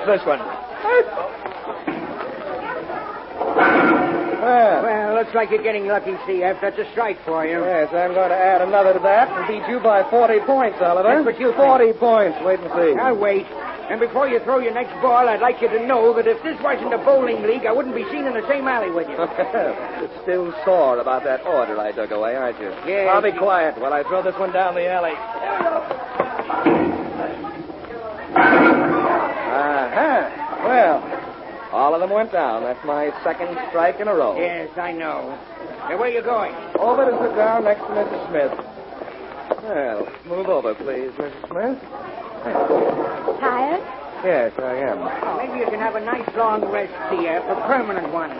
this one. Well, looks like you're getting lucky, CF. That's a strike for you. Yes, I'm going to add another to that and beat you by 40 points, Oliver. That's what you think. 40 points. Wait and see. I'll wait. And before you throw your next ball, I'd like you to know that if this wasn't a bowling league, I wouldn't be seen in the same alley with you. You're still sore about that order I took away, aren't you? Yes. I'll be quiet while I throw this one down the alley. Well, all of them went down. That's my second strike in a row. Yes, I know. Now, where are you going? Over to sit down next to Mrs. Smith. Well, move over, please, Mrs. Smith. Tired? Yes, I am. Maybe you can have a nice long rest, CF, a permanent one.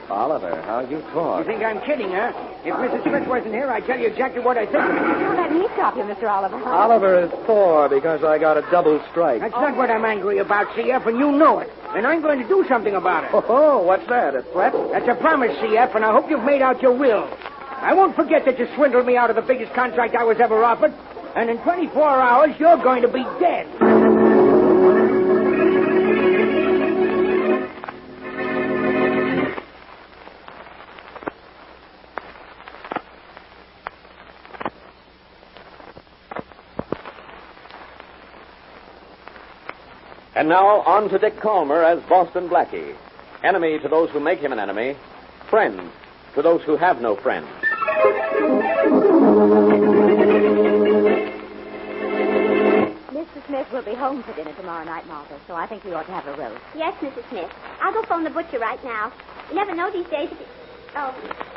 Oliver, how you talk. You think I'm kidding, huh? If Mrs. Smith wasn't here, I'd tell you exactly what I think of her. Don't let me stop you, Mr. Oliver. Oliver is sore because I got a double strike. That's not what I'm angry about, CF, and you know it. And I'm going to do something about it. Oh, what's that, a threat? That's a promise, CF, and I hope you've made out your will. I won't forget that you swindled me out of the biggest contract I was ever offered. And in 24 hours, you're going to be dead. And now, on to Dick Calmer as Boston Blackie. Enemy to those who make him an enemy. Friend to those who have no friends. Mr. Smith will be home for dinner tomorrow night, Martha, so I think we ought to have a roast. Yes, Mrs. Smith. I'll go phone the butcher right now. You never know these days if it... Oh,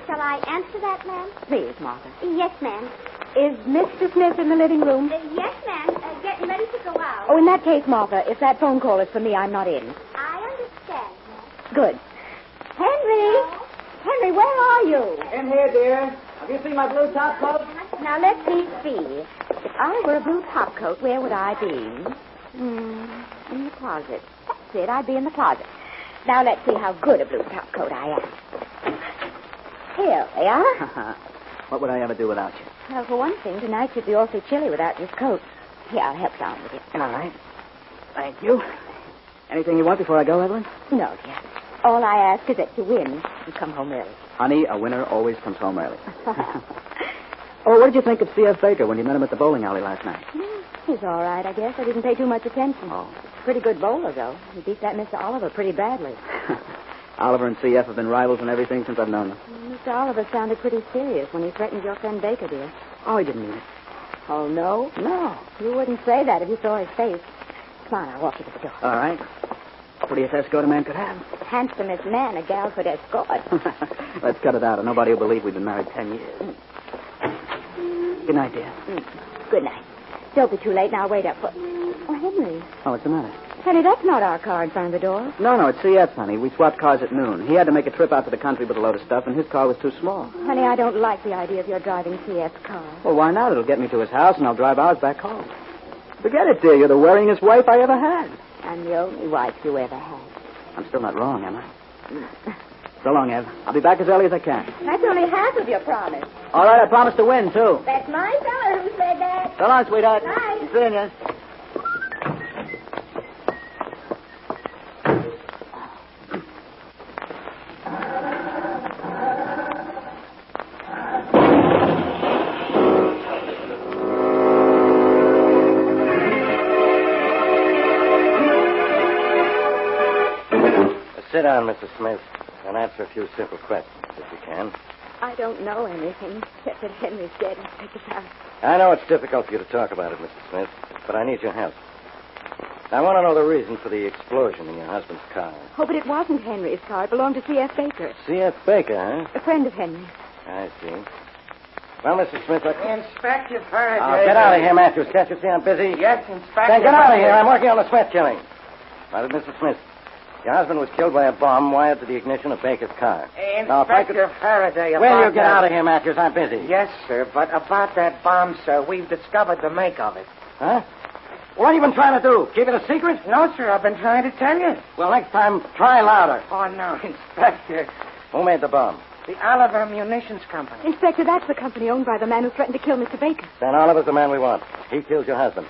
shall I answer that, ma'am? Please, Martha. Yes, ma'am. Is Mr. Smith in the living room? Yes, ma'am. Getting ready to go out. Oh, in that case, Martha, if that phone call is for me, I'm not in. I understand, ma'am. Good. Henry! Henry, where are you? In here, dear. Have you seen my blue top coat? Now, let me see. If I were a blue top coat, where would I be? In the closet. That's it. I'd be in the closet. Now, let's see how good a blue top coat I am. Here we are. What would I ever do without you? Well, for one thing, tonight you'd be awfully chilly without this coat. Here, I'll help down with it. All right. Thank you. Anything you want before I go, Evelyn? No, dear. All I ask is that you win and come home early. Honey, a winner always comes home early. Oh, what did you think of C.F. Baker when you met him at the bowling alley last night? He's all right, I guess. I didn't pay too much attention. Oh. Pretty good bowler, though. He beat that Mr. Oliver pretty badly. Oliver and C.F. have been rivals and everything since I've known them. Mr. Oliver sounded pretty serious when he threatened your friend Baker, dear. Oh, he didn't mean it. Oh, no? No. You wouldn't say that if you saw his face. Come on, I'll walk you to the door. All right. Prettiest escort a man could have. Handsomest man a gal could escort. Let's cut it out, or nobody will believe we've been married 10 years. Good night, dear. Good night. Don't be too late, and I'll wait up for... Oh, Henry. Oh, what's the matter? Honey, that's not our car in front of the door. No, it's C.F.'s, honey. We swapped cars at noon. He had to make a trip out to the country with a load of stuff, and his car was too small. Honey, I don't like the idea of your driving C.F.'s car. Well, why not? It'll get me to his house, and I'll drive ours back home. Forget it, dear. You're the worryingest wife I ever had. I'm the only wife you ever had. I'm still not wrong, am I? So long, Ev. I'll be back as early as I can. That's only half of your promise. All right, I promise to win, too. That's my fella who said that. So long, sweetheart. Bye. See you. Sit down, Mrs. Smith, and answer a few simple questions, if you can. I don't know anything except that Henry's dead and picked us out. I know it's difficult for you to talk about it, Mrs. Smith, but I need your help. I want to know the reason for the explosion in your husband's car. Oh, but it wasn't Henry's car. It belonged to C.F. Baker. C.F. Baker, huh? A friend of Henry's. I see. Well, Mrs. Smith, Inspector Farraday. Oh, get out of here, Matthews. Can't you see I'm busy? Yes, Inspector. Then get out of here. I'm working on the sweat killing. Now, Mrs. Smith, your husband was killed by a bomb wired to the ignition of Baker's car. Inspector Farraday. Will you get out of here, Matthews? I'm busy. Yes, sir, but about that bomb, sir, we've discovered the make of it. Huh? What have you been trying to do? Keep it a secret? No, sir, I've been trying to tell you. Well, next time, try louder. Oh, no, Inspector. Who made the bomb? The Oliver Munitions Company. Inspector, that's the company owned by the man who threatened to kill Mr. Baker. Then Oliver's the man we want. He killed your husband.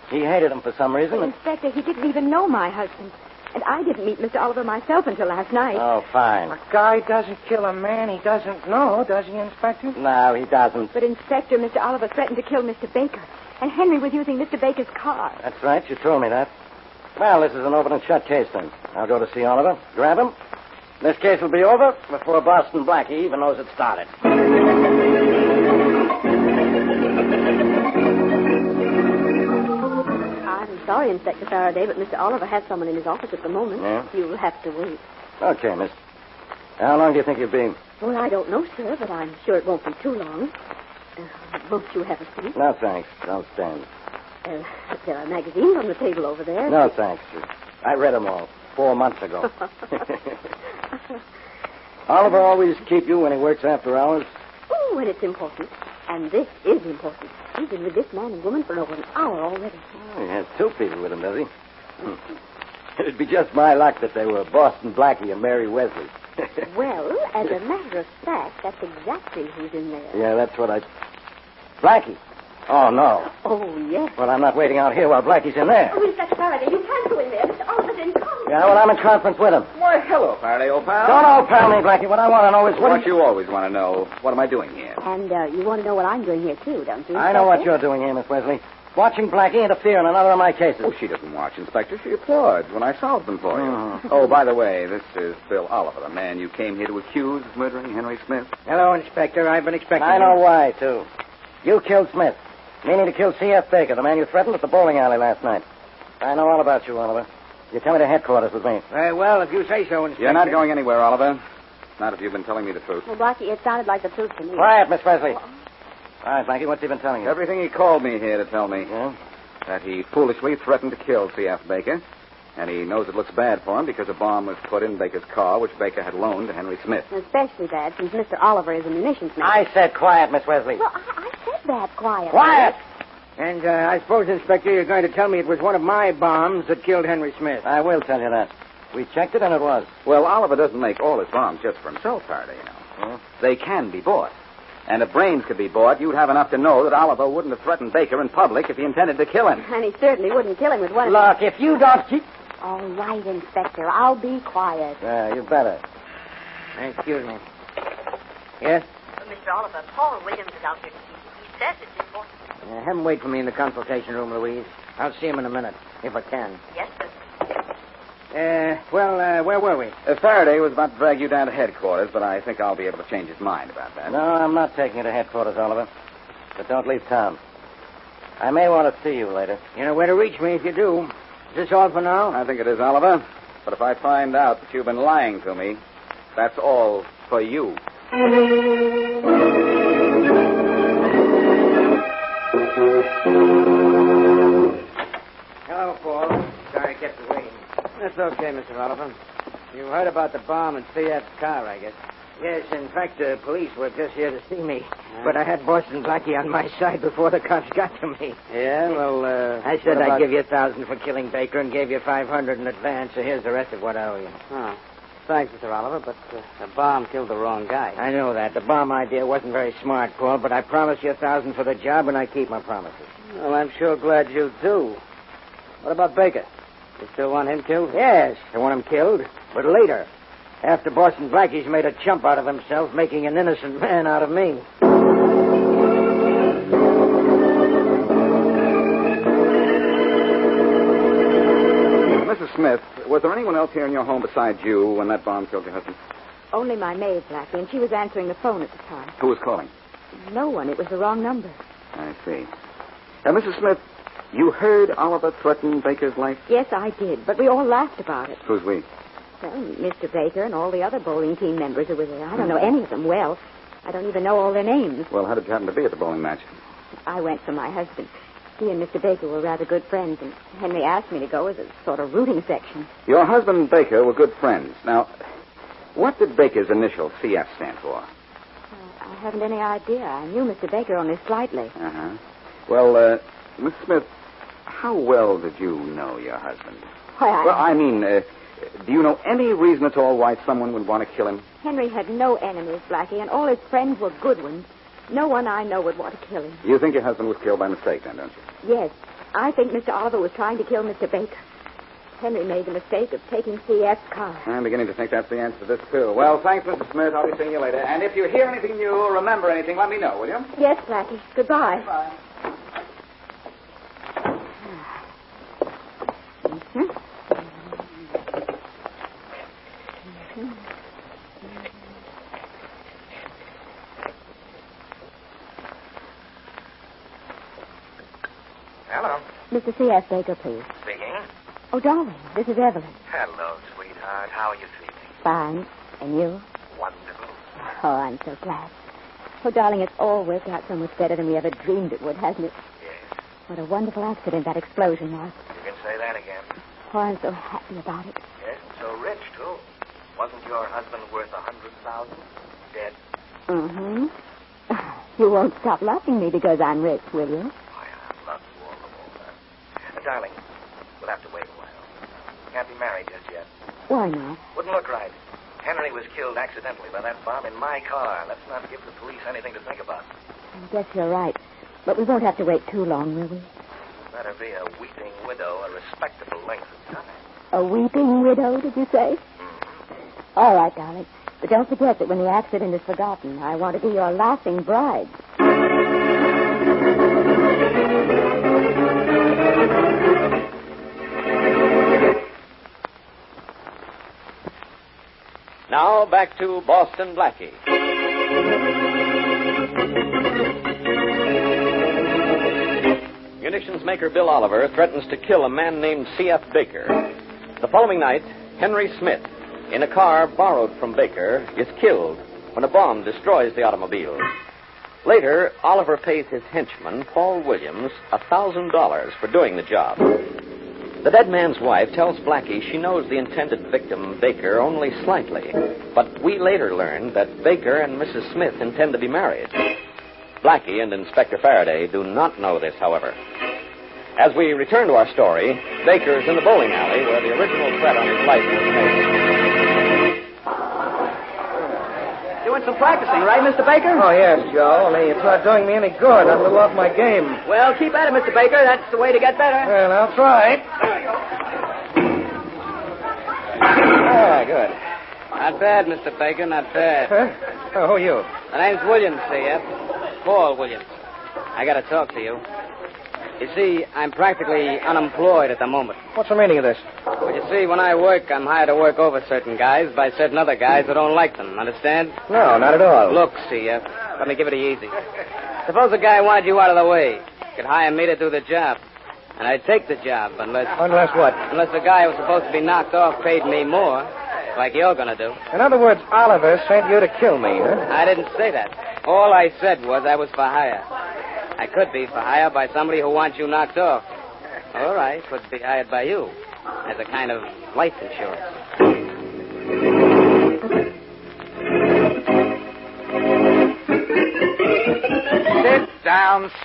He hated him for some reason. Inspector, he didn't even know my husband. And I didn't meet Mr. Oliver myself until last night. Oh, fine. A guy doesn't kill a man he doesn't know, does he, Inspector? No, he doesn't. But, Inspector, Mr. Oliver threatened to kill Mr. Baker. And Henry was using Mr. Baker's car. That's right. You told me that. Well, this is an open and shut case, then. I'll go to see Oliver, grab him. This case will be over before Boston Blackie even knows it started. I'm sorry, Inspector Farraday, but Mr. Oliver has someone in his office at the moment. Yeah? You'll have to wait. Okay, miss. How long do you think you'll be? Well, I don't know, sir, but I'm sure it won't be too long. Won't you have a seat? No, thanks. Don't stand. There are magazines on the table over there. No, thanks. I read them all 4 months ago. Oliver always keep you when he works after hours? Oh, and it's important. And this is important. He's been with this man and woman for over an hour already. Oh, he has 2 people with him, does he? It'd be just my luck that they were Boston Blackie and Mary Wesley. Well, as a matter of fact, that's exactly who's in there. Yeah, that's what I... Blackie? Oh, no. Oh, yes. Well, I'm not waiting out here while Blackie's in there. Oh, Inspector Farraday, you can't go in there. Mr. Oliver's in conference. Yeah, well, I'm in conference with him. Why, hello, Faraday, old pal. Don't old pal me, Blackie. What I want to know is What you always want to know. What am I doing here? And you want to know what I'm doing here, too, don't you? I know what Inspector? you're doing here, Miss Wesley. Watching Blackie interfere in another of my cases. Oh, she doesn't watch, Inspector. She applauds when I solve them for you. Mhm. Oh, by the way, this is Bill Oliver, the man you came here to accuse of murdering Henry Smith. Hello, Inspector. I've been expecting I you. know why, too. You killed Smith, meaning to kill C.F. Baker, the man you threatened at the bowling alley last night. I know all about you, Oliver. You're coming to headquarters with me. Very well, if you say so, Inspector. You're not going anywhere, Oliver. Not if you've been telling me the truth. Well, Blackie, it sounded like the truth to me. Quiet, Miss Wesley. All right, Blackie, what's he been telling you? Everything he called me here to tell me. Yeah? That he foolishly threatened to kill C.F. Baker. And he knows it looks bad for him because a bomb was put in Baker's car, which Baker had loaned to Henry Smith. Especially bad since Mr. Oliver is a munitions man. I said quiet, Miss Wesley. Well, I said that quietly. Quiet! And I suppose, Inspector, you're going to tell me it was one of my bombs that killed Henry Smith. I will tell you that. We checked it, and it was. Well, Oliver doesn't make all his bombs just for himself, Faraday, you know. Yeah? They can be bought. And if brains could be bought, you'd have enough to know that Oliver wouldn't have threatened Baker in public if he intended to kill him. And he certainly wouldn't kill him with one Look, if you don't keep... All right, Inspector. I'll be quiet. Yeah, you better. Excuse me. Yes? Mr. Oliver, Paul Williams is out here to see you. He says it's important. Have him wait for me in the consultation room, Louise. I'll see him in a minute, if I can. Yes, sir. Where were we? Faraday was about to drag you down to headquarters, but I think I'll be able to change his mind about that. No, I'm not taking you to headquarters, Oliver. But don't leave town. I may want to see you later. You know where to reach me if you do. Is this all for now? I think it is, Oliver. But if I find out that you've been lying to me, that's all for you. Hello, Paul. Sorry I kept you waiting. That's okay, Mr. Oliver. You heard about the bomb in C.F.'s car, I guess. Yes, in fact, the police were just here to see me. But I had Boston Blackie on my side before the cops got to me. Yeah, well, I said I'd give you $1,000 for killing Baker and gave you $500 in advance, so here's the rest of what I owe you. Oh. Thanks, Mr. Oliver, but the bomb killed the wrong guy. I know that. The bomb idea wasn't very smart, Paul, but I promised you $1,000 for the job, and I keep my promises. Well, I'm sure glad you do. What about Baker? You still want him killed? Yes, I want him killed, but later. After Boston Blackie's made a chump out of himself, making an innocent man out of me. Mrs. Smith, was there anyone else here in your home besides you when that bomb killed your husband? Only my maid, Blackie, and she was answering the phone at the time. Who was calling? No one. It was the wrong number. I see. Mrs. Smith, you heard Oliver threaten Baker's life? Yes, I did, but we all laughed about it. Who's we? Well, Mr. Baker and all the other bowling team members who were there. I don't know any of them well. I don't even know all their names. Well, how did you happen to be at the bowling match? I went for my husband. He and Mr. Baker were rather good friends, and Henry asked me to go as a sort of rooting section. Your husband and Baker were good friends. Now, what did Baker's initial CF stand for? I haven't any idea. I knew Mr. Baker only slightly. Uh-huh. Well, Miss Smith, how well did you know your husband? Why, Well, I mean, do you know any reason at all why someone would want to kill him? Henry had no enemies, Blackie, and all his friends were good ones. No one I know would want to kill him. You think your husband was killed by mistake, then, don't you? Yes, I think Mr. Oliver was trying to kill Mr. Baker. Henry made the mistake of taking C.F.'s car. I'm beginning to think that's the answer to this, too. Well, thanks, Mr. Smith. I'll be seeing you later. And if you hear anything new or remember anything, let me know, will you? Yes, Blackie. Goodbye. Bye. Hello. Mr. C.F. Baker, please. Speaking. Oh, darling, this is Evelyn. Hello, sweetheart. How are you feeling? Fine. And you? Wonderful. Oh, I'm so glad. Oh, darling, it's all worked out so much better than we ever dreamed it would, hasn't it? Yes. What a wonderful accident that explosion was. You can say that again. Oh, I'm so happy about it. Yes, and so rich, too. Wasn't your husband worth $100,000? Dead? Mm-hmm. You won't stop loving me because I'm rich, will you? Why, I love you all the more. Darling, we'll have to wait a while. Can't be married just yet. Why not? Wouldn't look right. Henry was killed accidentally by that bomb in my car. Let's not give the police anything to think about. I guess you're right. But we won't have to wait too long, will we? Better be a weeping widow, a respectable length of time. A weeping widow, did you say? Mm-hmm. All right, darling. But don't forget that when the accident is forgotten, I want to be your laughing bride. Now, back to Boston Blackie. Munitions maker Bill Oliver threatens to kill a man named C.F. Baker. The following night, Henry Smith, in a car borrowed from Baker, is killed when a bomb destroys the automobile. Later, Oliver pays his henchman, Paul Williams, $1,000 for doing the job. The dead man's wife tells Blackie she knows the intended victim, Baker, only slightly. But we later learn that Baker and Mrs. Smith intend to be married. Blackie and Inspector Farraday do not know this, however. As we return to our story, Baker's in the bowling alley where the original threat on his life was made. Doing some practicing, right, Mr. Baker? Oh, yes, Joe. Only it's not doing me any good. I blew off my game. Well, keep at it, Mr. Baker. That's the way to get better. Well, I'll try. Ah, good. Not bad, Mr. Baker, not bad. Huh? Oh, who are you? My name's Williams, C.F. Paul Williams. I gotta talk to you. You see, I'm practically unemployed at the moment. What's the meaning of this? Well, you see, when I work, I'm hired to work over certain guys by certain other guys that don't like them. Understand? No, not at all. Look, C.F., let me give it easy. Suppose a guy wanted you out of the way. Could hire me to do the job. And I'd take the job unless... Unless what? Unless the guy who was supposed to be knocked off paid me more, like you're gonna do. In other words, Oliver sent you to kill me, huh? I didn't say that. All I said was I was for hire. I could be for hire by somebody who wants you knocked off. All right, could be hired by you as a kind of life insurance.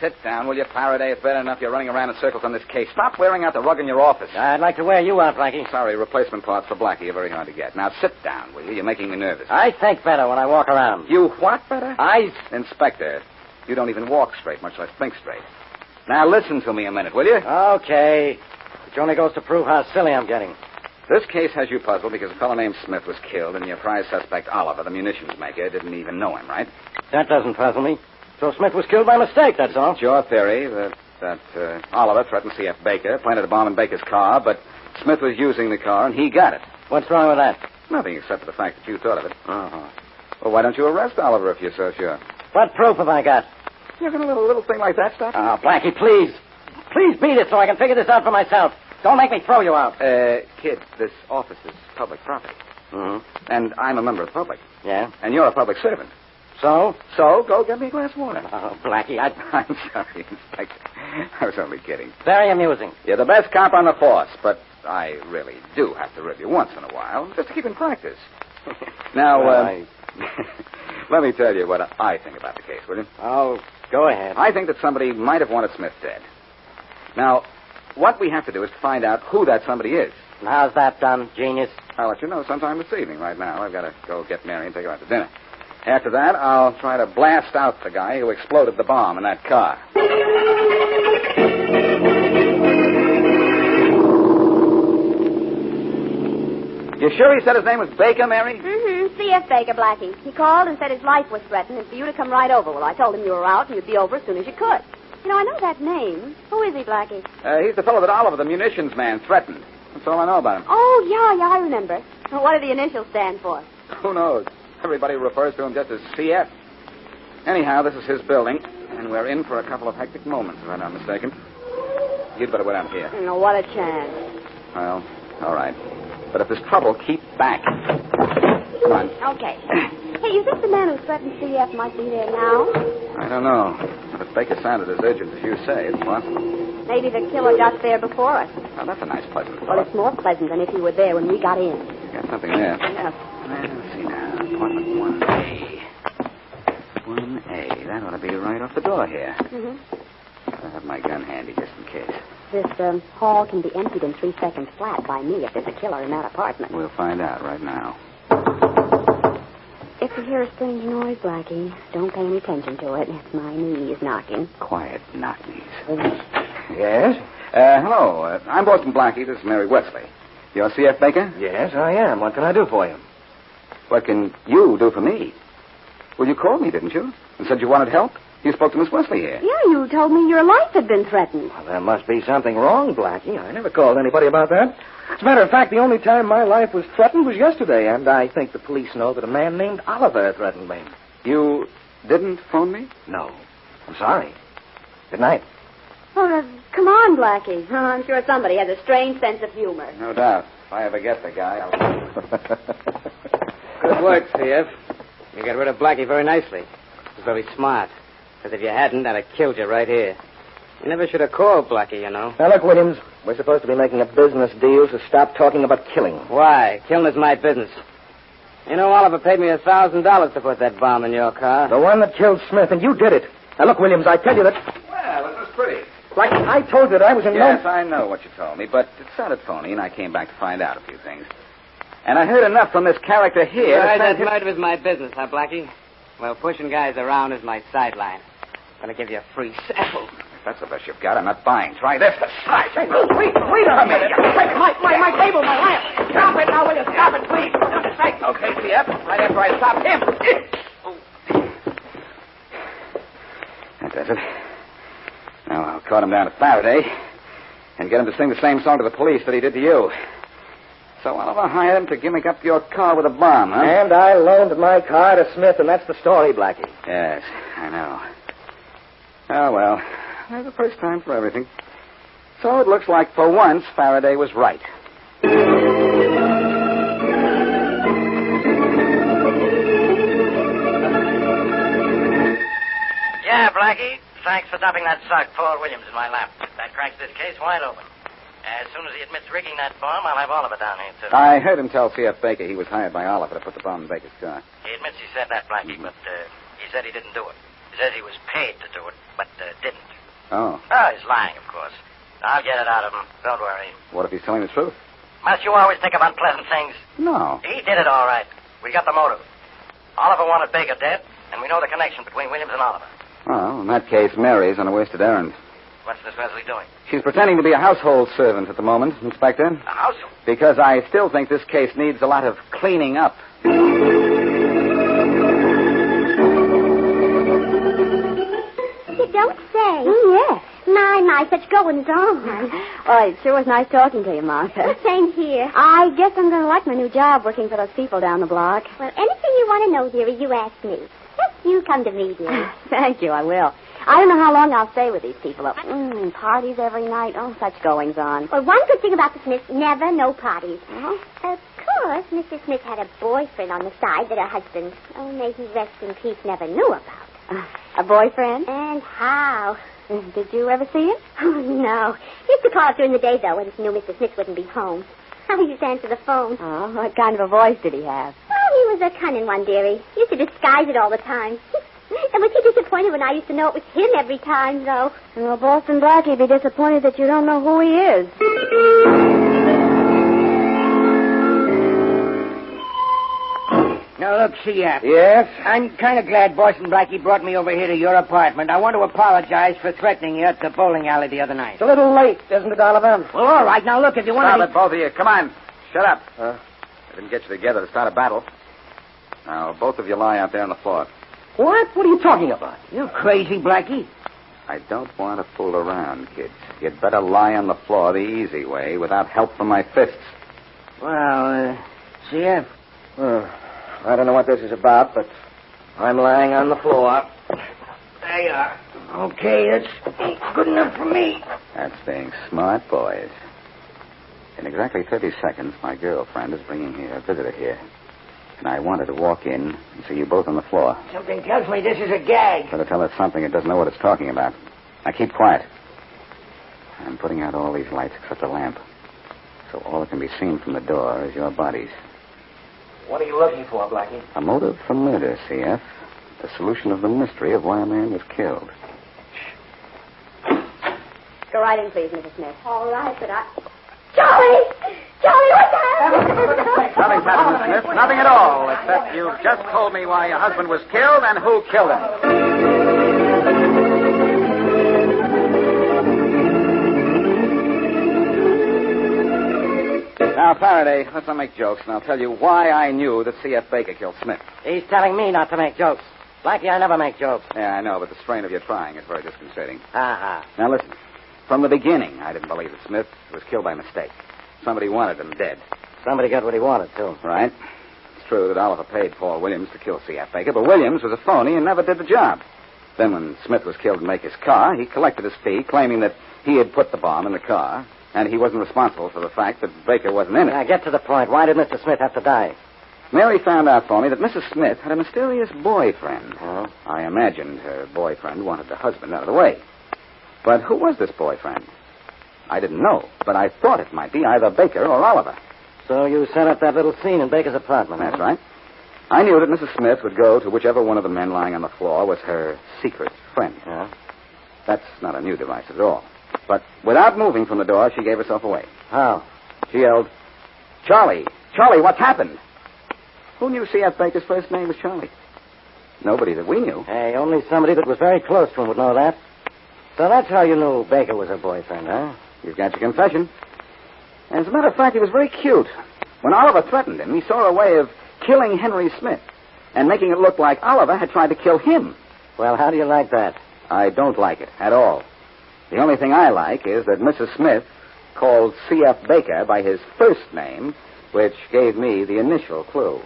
Sit down, will you, Faraday? It's bad enough you're running around in circles on this case. Stop wearing out the rug in your office. I'd like to wear you out, Blackie. Sorry, replacement parts for Blackie are very hard to get. Now, sit down, will you? You're making me nervous. I think better when I walk around. You what better? I... Inspector, you don't even walk straight, much less think straight. Now, listen to me a minute, will you? Okay. Which only goes to prove how silly I'm getting. This case has you puzzled because a fellow named Smith was killed, and your prize suspect, Oliver, the munitions maker, didn't even know him, right? That doesn't puzzle me. So Smith was killed by mistake, that's all. It's your theory that Oliver threatened C.F. Baker, planted a bomb in Baker's car, but Smith was using the car, and he got it. What's wrong with that? Nothing except for the fact that you thought of it. Uh-huh. Well, why don't you arrest Oliver if you're so sure? What proof have I got? You got a little thing like that, stuff? Oh, Blackie, please. Please beat it so I can figure this out for myself. Don't make me throw you out. Kid, this office is public property. Mm-hmm. And I'm a member of the public. Yeah? And you're a public servant. So? So, go get me a glass of water. Oh, Blackie, I'm sorry, Inspector. I was only kidding. Very amusing. You're the best cop on the force, but I really do have to rib you once in a while, just to keep in practice. Now, well, let me tell you what I think about the case, will you? Oh, go ahead. I think that somebody might have wanted Smith dead. Now, what we have to do is to find out who that somebody is. And how's that done, genius? I'll let you know sometime this evening. Right now, I've got to go get Mary and take her out to dinner. After that, I'll try to blast out the guy who exploded the bomb in that car. You sure he said his name was Baker, Mary? Mm-hmm. C.F. Baker, Blackie. He called and said his life was threatened and for you to come right over. Well, I told him you were out and you'd be over as soon as you could. You know, I know that name. Who is he, Blackie? He's the fellow that Oliver, the munitions man, threatened. That's all I know about him. Oh, yeah, I remember. Well, what do the initials stand for? Who knows? Everybody refers to him just as CF. Anyhow, this is his building, and we're in for a couple of hectic moments, if I'm not mistaken. You'd better wait out here. You know, what a chance. Well, all right. But if there's trouble, keep back. Come on. Okay. Hey, you think the man who threatened CF might be there now? I don't know. But if Baker sounded as urgent as you say, it's possible. Maybe the killer got there before us. Now, that's a nice pleasant thought. Well, it's more pleasant than if he were there when we got in. Got something there. Yeah. Let's see now. Apartment 1A. 1A. That ought to be right off the door here. Mm-hmm. I'll have my gun handy just in case. This hall can be emptied in 3 seconds flat by me if there's a killer in that apartment. We'll find out right now. If you hear a strange noise, Blackie, don't pay any attention to it. It's my knees knocking. Quiet, knock knees. Yes? Hello. I'm Boston Blackie. This is Mary Wesley. You're C.F. Baker? Yes, I am. What can I do for you? What can you do for me? Well, you called me, didn't you? And said you wanted help? You spoke to Miss Wesley here. Yeah, you told me your life had been threatened. Well, there must be something wrong, Blackie. I never called anybody about that. As a matter of fact, the only time my life was threatened was yesterday, and I think the police know that a man named Oliver threatened me. You didn't phone me? No. I'm sorry. Good night. Oh, come on, Blackie. Oh, I'm sure somebody has a strange sense of humor. No doubt. If I ever get the guy, I'll... Good work, C.F. You got rid of Blackie very nicely. It was very smart. Because if you hadn't, I'd have killed you right here. You never should have called Blackie, you know. Now, look, Williams, we're supposed to be making a business deal, so stop talking about killing. Why? Killing is my business. You know, Oliver paid me $1,000 to put that bomb in your car. The one that killed Smith, and you did it. Now, look, Williams, I tell you that... Well, it was pretty. Blackie, I told you that I was in Yes, I know what you told me, but it sounded phony, and I came back to find out a few things. And I heard enough from this character here... Right, that murder is my business, huh, Blackie? Well, pushing guys around is my sideline. I'm going to give you a free sample. If that's the best you've got, I'm not buying. Try this. Besides, Hey, wait a minute. My table, my lamp. Stop it now, will you? Stop it, please. For goodness sake. Okay, CF. Right after I stop him. That does it. Now, I'll call him down to Farraday and get him to sing the same song to the police that he did to you. So Oliver hired him to gimmick up your car with a bomb, huh? And I loaned my car to Smith, and that's the story, Blackie. Yes, I know. Oh, well, there's a first time for everything. So it looks like for once Faraday was right. Yeah, Blackie. Thanks for dumping that sock Paul Williams in my lap. That cracks this case wide open. As soon as he admits rigging that bomb, I'll have Oliver down here, too. I heard him tell C.F. Baker he was hired by Oliver to put the bomb in Baker's car. He admits he said that, Blackie, but he said he didn't do it. He says he was paid to do it, but didn't. Oh. Oh, he's lying, of course. I'll get it out of him. Don't worry. What if he's telling the truth? Must you always think of unpleasant things? No. He did it all right. We got the motive. Oliver wanted Baker dead, and we know the connection between Williams and Oliver. Well, in that case, Mary's on a wasted errand. What's Miss Wesley doing? She's pretending to be a household servant at the moment, Inspector. A household? Because I still think this case needs a lot of cleaning up. You don't say. Yes. My, such goings on. Well, it sure was nice talking to you, Martha. Same here. I guess I'm going to like my new job working for those people down the block. Well, anything you want to know, dearie, you ask me. Just you come to me, dearie. Thank you, I will. I don't know how long I'll stay with these people. Parties every night. Oh, such goings on. Well, one good thing about the Smiths, never no parties. Uh-huh. Of course, Mrs. Smith had a boyfriend on the side that her husband, oh, may he rest in peace, never knew about. A boyfriend? And how? Did you ever see him? Oh, no. He used to call up during the day, though, when he knew Mr. Smith wouldn't be home. I used to answer the phone. Oh, what kind of a voice did he have? Well, he was a cunning one, dearie. He used to disguise it all the time. And was he disappointed when I used to know it was him every time, though? Well, Boston Blackie be disappointed that you don't know who he is. Now, look, C.F. Yes? I'm kind of glad Boston Blackie brought me over here to your apartment. I want to apologize for threatening you at the bowling alley the other night. It's a little late, isn't it, Oliver? Well, all right. Now, look, if you want Stop to... it, both of you. Come on. Shut up. I didn't get you together to start a battle. Now, both of you lie out there on the floor. What? What are you talking about? You're crazy, Blackie. I don't want to fool around, kids. You'd better lie on the floor the easy way without help from my fists. Well, CF? I don't know what this is about, but I'm lying on the floor. There you are. Okay, that's good enough for me. That's being smart, boys. In exactly 30 seconds, my girlfriend is bringing here a visitor here. And I want her to walk in and see you both on the floor. Something tells me this is a gag. Better tell her something it doesn't know what it's talking about. Now, keep quiet. I'm putting out all these lights except the lamp. So all that can be seen from the door is your bodies. What are you looking for, Blackie? A motive for murder, CF. A solution of the mystery of why a man was killed. Go right in, please, Mrs. Smith. All right, but Charlie! Charlie, what's happened? Nothing's happened, Miss Smith. Nothing at all, except you've just told me why your husband was killed and who killed him. Now, Faraday, let's not make jokes, and I'll tell you why I knew that C.F. Baker killed Smith. He's telling me not to make jokes. Blackie, I never make jokes. Yeah, I know, but the strain of your trying is very disconcerting. Ha. Now, listen. From the beginning, I didn't believe that Smith was killed by mistake. Somebody wanted him dead. Somebody got what he wanted, too. Right. It's true that Oliver paid Paul Williams to kill C.F. Baker, but Williams was a phony and never did the job. Then when Smith was killed in Baker's car, he collected his fee, claiming that he had put the bomb in the car, and he wasn't responsible for the fact that Baker wasn't in it. Now, get to the point. Why did Mr. Smith have to die? Mary found out for me that Mrs. Smith had a mysterious boyfriend. Oh? I imagined her boyfriend wanted the husband out of the way. But who was this boyfriend? I didn't know, but I thought it might be either Baker or Oliver. So you set up that little scene in Baker's apartment, That's right. I knew that Mrs. Smith would go to whichever one of the men lying on the floor was her secret friend. Yeah? That's not a new device at all. But without moving from the door, she gave herself away. How? She yelled, "Charlie! Charlie, what's happened?" Who knew C.F. Baker's first name was Charlie? Nobody that we knew. Hey, only somebody that was very close to him would know that. So that's how you knew Baker was her boyfriend, huh? You've got your confession. As a matter of fact, he was very cute. When Oliver threatened him, he saw a way of killing Henry Smith and making it look like Oliver had tried to kill him. Well, how do you like that? I don't like it at all. The only thing I like is that Mrs. Smith called C.F. Baker by his first name, which gave me the initial clue.